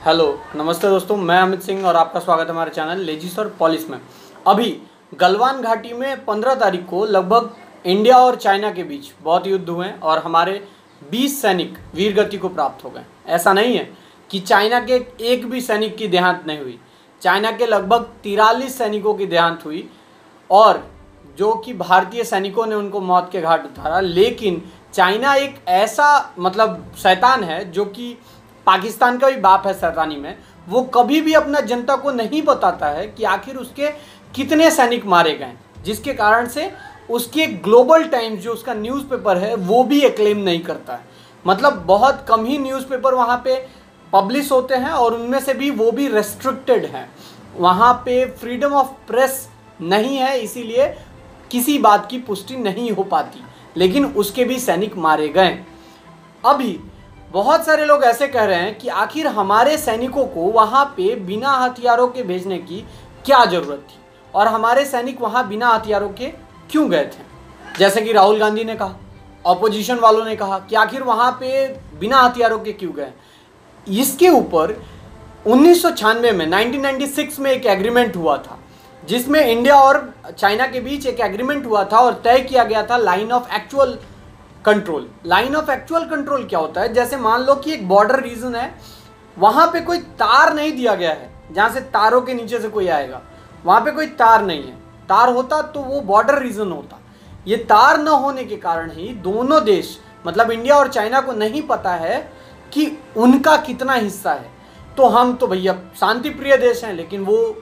Hello नमस्ते दोस्तों, मैं अमित सिंह और आपका स्वागत है हमारे चैनल लेजिस और पॉलिस में। अभी गलवान घाटी में 15 तारीख को लगभग इंडिया और चाइना के बीच बहुत युद्ध हुए हैं और हमारे 20 सैनिक वीर गति को प्राप्त हो गए। ऐसा नहीं है कि चाइना के एक भी सैनिक की देहांत नहीं हुई। चाइना के लगभग 43 सैनिकों की देहांत हुई और जो कि भारतीय सैनिकों ने उनको मौत के घाट उतारा। लेकिन चाइना एक ऐसा शैतान है जो कि पाकिस्तान का भी बाप है शैतानी में। वो कभी भी अपना जनता को नहीं बताता है कि आखिर उसके कितने सैनिक मारे गए, जिसके कारण से उसके ग्लोबल टाइम्स जो उसका न्यूज़पेपर है वो भी एक्लेम नहीं करता है। बहुत कम ही न्यूज़पेपर वहाँ पे पब्लिश होते हैं और उनमें से भी वो भी रेस्ट्रिक्टेड हैं। वहाँ पे फ्रीडम ऑफ प्रेस नहीं है, इसीलिए किसी बात की पुष्टि नहीं हो पाती। लेकिन उसके भी सैनिक मारे गए। अभी बहुत सारे लोग ऐसे कह रहे हैं कि आखिर हमारे सैनिकों को वहाँ पे बिना हथियारों के भेजने की क्या ज़रूरत थी और हमारे सैनिक वहाँ बिना हथियारों के क्यों गए थे। जैसे कि राहुल गांधी ने कहा, ऑपोजिशन वालों ने कहा कि आखिर वहाँ पे बिना हथियारों के क्यों गए। इसके ऊपर 1996 में 1996 में एक एग्रीमेंट हुआ था, जिसमें इंडिया और चाइना के बीच एक एग्रीमेंट हुआ था और तय किया गया था line of actual control. Line of actual control क्या होता है? जैसे मान लो कि एक बॉर्डर रीजन है, वहां पे कोई तार नहीं दिया गया है जहां से तारों के नीचे से कोई आएगा, वहां पे कोई तार नहीं है। तार होता तो वो बॉर्डर रीजन होता। ये तार न होने के कारण ही दोनों देश इंडिया और चाइना को नहीं पता है कि उनका कितना हिस्सा है। तो हम तो भैया शांति प्रिय देश हैं, लेकिन वो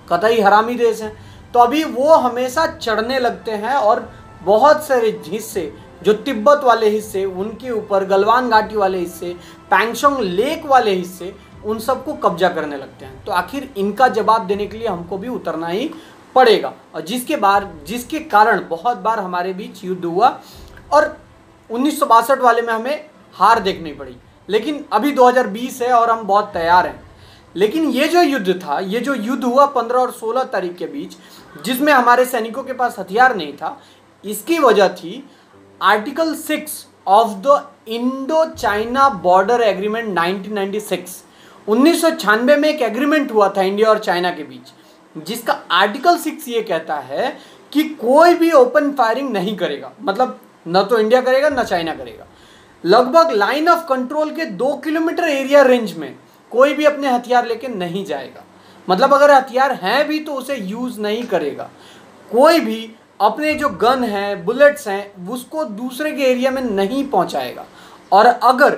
कतई हरामी देश हैं। तो अभी वो हमेशा चढ़ने लगते हैं और बहुत सारे हिस्से जो तिब्बत वाले हिस्से, उनके ऊपर गलवान घाटी वाले हिस्से, पैंगशोंग लेक वाले हिस्से, उन सबको कब्जा करने लगते हैं। तो आखिर इनका जवाब देने के लिए हमको भी उतरना ही पड़ेगा। और जिसके कारण बहुत बार हमारे बीच युद्ध हुआ और 1962 वाले में हमें हार देखनी पड़ी। लेकिन अभी 2020 है और हम बहुत तैयार हैं। लेकिन ये जो युद्ध था, ये जो युद्ध हुआ 15 और 16 तारीख के बीच, जिसमें हमारे सैनिकों के पास हथियार नहीं था, इसकी वजह थी article 6 of the Indo China border agreement 1996। 1996 में एक एग्रीमेंट हुआ था इंडिया और चाइना के बीच, जिसका आर्टिकल 6 ये कहता है कि कोई भी ओपन फायरिंग नहीं करेगा। न तो इंडिया करेगा न चाइना करेगा। लगभग लाइन ऑफ कंट्रोल के 2 किलोमीटर एरिया रेंज में कोई भी अपने हथियार लेके नहीं जाएगा। अगर हथियार हैं भी तो उसे यूज नहीं करेगा। कोई भी अपने जो गन है, बुलेट्स हैं, उसको दूसरे के एरिया में नहीं पहुंचाएगा। और अगर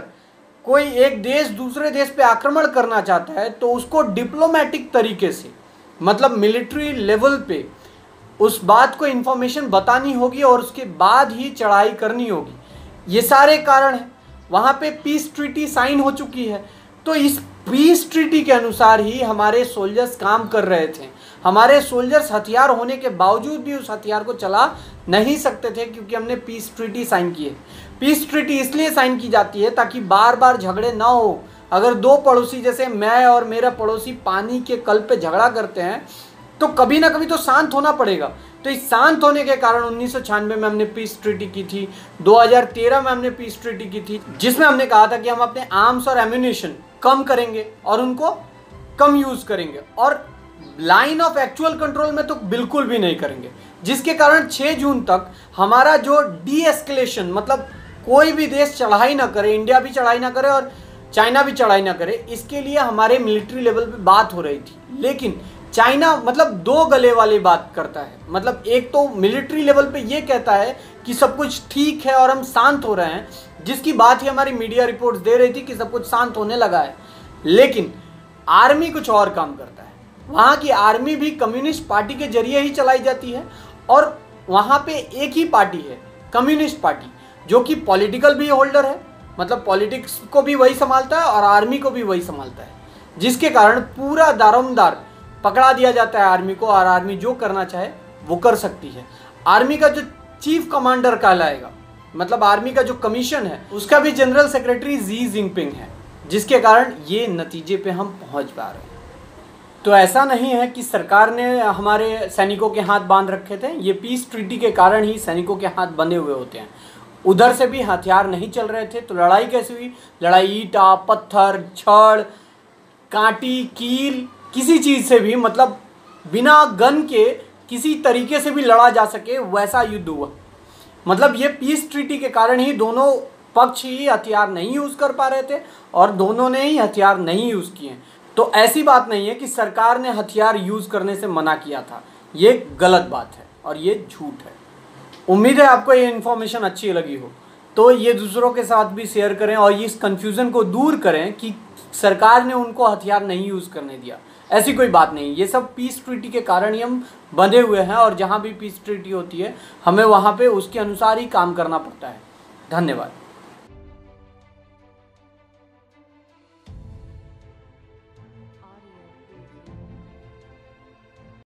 कोई एक देश दूसरे देश पे आक्रमण करना चाहता है तो उसको डिप्लोमेटिक तरीके से, मिलिट्री लेवल पे उस बात को इन्फॉर्मेशन बतानी होगी और उसके बाद ही चढ़ाई करनी होगी। ये सारे कारण हैं। वहाँ पे पीस ट्रीटी साइन हो चुकी है, तो इस पीस ट्रीटी के अनुसार ही हमारे सोल्जर्स काम कर रहे थे। हमारे सोल्जर्स हथियार होने के बावजूद भी उस हथियार को चला नहीं सकते थे, क्योंकि हमने पीस ट्रीटी साइन की है। पीस ट्रीटी इसलिए साइन की जाती है ताकि बार बार झगड़े ना हो। अगर दो पड़ोसी, जैसे मैं और मेरा पड़ोसी, पानी के कल पे झगड़ा करते हैं तो कभी ना कभी तो शांत होना पड़ेगा। तो इस शांत होने के कारण 1996 में हमने पीस ट्रीटी की थी। 2013 में हमने पीस ट्रीटी की थी, जिसमें हमने कहा था कि हम अपने आर्म्स और एम्यूनिशन कम करेंगे और उनको कम यूज करेंगे, और लाइन ऑफ एक्चुअल कंट्रोल में तो बिल्कुल भी नहीं करेंगे। जिसके कारण 6 जून तक हमारा जो डी एस्केलेशन, कोई भी देश चढ़ाई ना करे, इंडिया भी चढ़ाई ना करे और चाइना भी चढ़ाई ना करे, इसके लिए हमारे मिलिट्री लेवल पे बात हो रही थी। लेकिन चाइना दो गले वाली बात करता है। एक तो मिलिट्री लेवल पे ये कहता है कि सब कुछ ठीक है और हम शांत हो रहे हैं, जिसकी बात ही हमारी मीडिया रिपोर्ट्स दे रही थी कि सब कुछ शांत होने लगा है। लेकिन आर्मी कुछ और काम करता है। वहाँ की आर्मी भी कम्युनिस्ट पार्टी के जरिए ही चलाई जाती है और वहाँ पे एक ही पार्टी है, कम्युनिस्ट पार्टी, जो कि पॉलिटिकल भी होल्डर है। पॉलिटिक्स को भी वही संभालता है और आर्मी को भी वही संभालता है, जिसके कारण पूरा दारोमदार पकड़ा दिया जाता है आर्मी को, और आर्मी जो करना चाहे वो कर सकती है। आर्मी का जो चीफ कमांडर कहलाएगा, आर्मी का जो कमीशन है, उसका भी जनरल सेक्रेटरी जी जिनपिंग है, जिसके कारण ये नतीजे पे हम पहुंच पा रहे हैं। तो ऐसा नहीं है कि सरकार ने हमारे सैनिकों के हाथ बांध रखे थे। ये पीस ट्रीटी के कारण ही सैनिकों के हाथ बंधे हुए होते हैं। उधर से भी हथियार नहीं चल रहे थे तो लड़ाई कैसे हुई? लड़ाई ईंटा, पत्थर, छड़, कांटी कील किसी चीज़ से भी, मतलब बिना गन के किसी तरीके से भी लड़ा जा सके वैसा युद्ध हुआ। मतलब ये पीस ट्रीटी के कारण ही दोनों पक्ष ही हथियार नहीं यूज़ कर पा रहे थे और दोनों ने ही हथियार नहीं यूज़ किए। तो ऐसी बात नहीं है कि सरकार ने हथियार यूज़ करने से मना किया था, ये गलत बात है और ये झूठ है। उम्मीद है आपको ये इन्फॉर्मेशन अच्छी लगी हो, तो ये दूसरों के साथ भी शेयर करें और इस कन्फ्यूज़न को दूर करें कि सरकार ने उनको हथियार नहीं यूज़ करने दिया। ऐसी कोई बात नहीं, ये सब पीस ट्रीटी के कारण ही हम बंधे हुए हैं और जहाँ भी पीस ट्रीटी होती है हमें वहाँ पे उसके अनुसार ही काम करना पड़ता है। धन्यवाद।